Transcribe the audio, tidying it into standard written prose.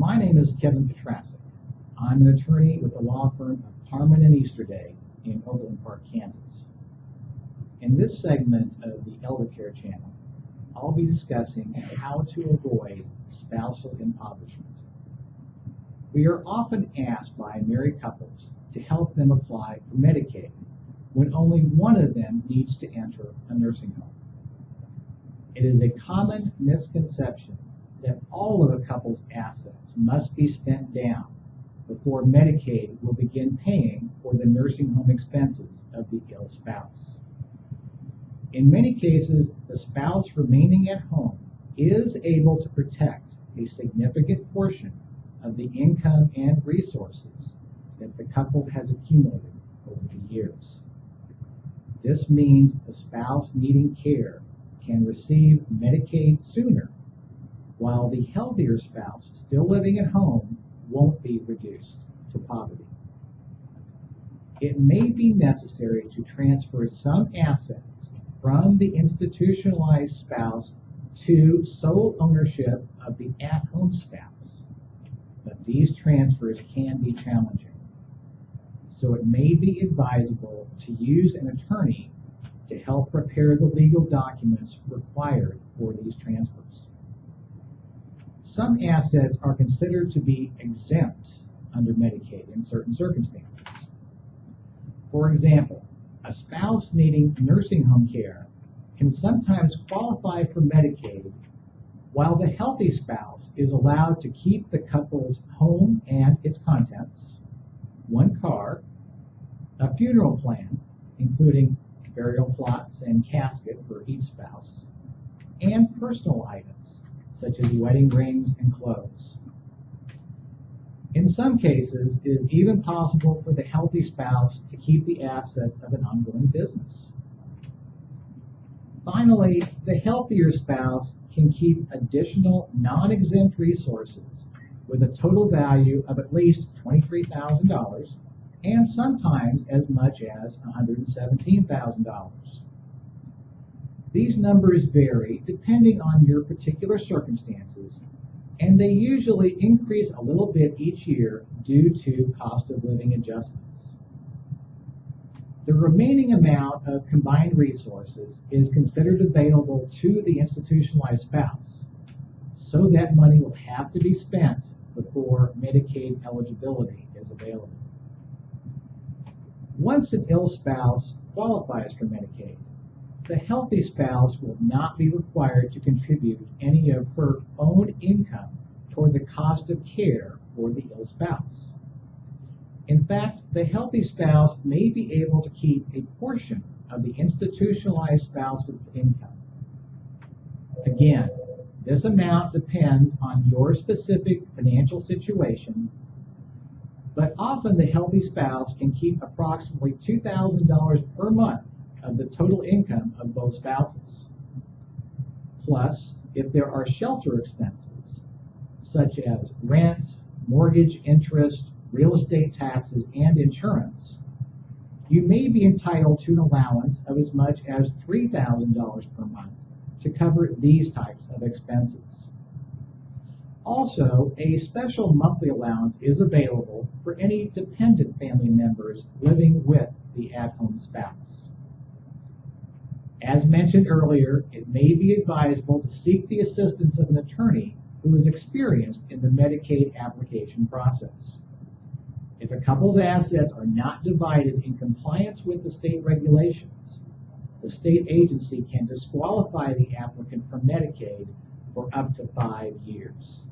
My name is Kevin Petracek. I'm an attorney with the law firm of Harmon and Easterday in Overland Park, Kansas. In this segment of the Eldercare channel, I'll be discussing how to avoid spousal impoverishment. We are often asked by married couples to help them apply for Medicaid when only one of them needs to enter a nursing home. It is a common misconception that all of a couple's assets must be spent down before Medicaid will begin paying for the nursing home expenses of the ill spouse. In many cases, the spouse remaining at home is able to protect a significant portion of the income and resources that the couple has accumulated over the years. This means the spouse needing care can receive Medicaid sooner, while the healthier spouse still living at home won't be reduced to poverty. It may be necessary to transfer some assets from the institutionalized spouse to sole ownership of the at-home spouse, but these transfers can be challenging. So it may be advisable to use an attorney to help prepare the legal documents required for these transfers. Some assets are considered to be exempt under Medicaid in certain circumstances. For example, a spouse needing nursing home care can sometimes qualify for Medicaid, while the healthy spouse is allowed to keep the couple's home and its contents, one car, a funeral plan, including burial plots and casket for each spouse, and personal items, such as wedding rings and clothes. In some cases, it is even possible for the healthy spouse to keep the assets of an ongoing business. Finally, the healthier spouse can keep additional non-exempt resources with a total value of at least $23,000 and sometimes as much as $117,000. These numbers vary depending on your particular circumstances, and they usually increase a little bit each year due to cost of living adjustments. The remaining amount of combined resources is considered available to the institutionalized spouse, so that money will have to be spent before Medicaid eligibility is available. Once an ill spouse qualifies for Medicaid, the healthy spouse will not be required to contribute any of her own income toward the cost of care for the ill spouse. In fact, the healthy spouse may be able to keep a portion of the institutionalized spouse's income. Again, this amount depends on your specific financial situation, but often the healthy spouse can keep approximately $2,000 per month of the total income of both spouses. Plus, if there are shelter expenses, such as rent, mortgage interest, real estate taxes, and insurance, you may be entitled to an allowance of as much as $3,000 per month to cover these types of expenses. Also, a special monthly allowance is available for any dependent family members living with the at-home spouse. As mentioned earlier, it may be advisable to seek the assistance of an attorney who is experienced in the Medicaid application process. If a couple's assets are not divided in compliance with the state regulations, the state agency can disqualify the applicant from Medicaid for up to 5 years.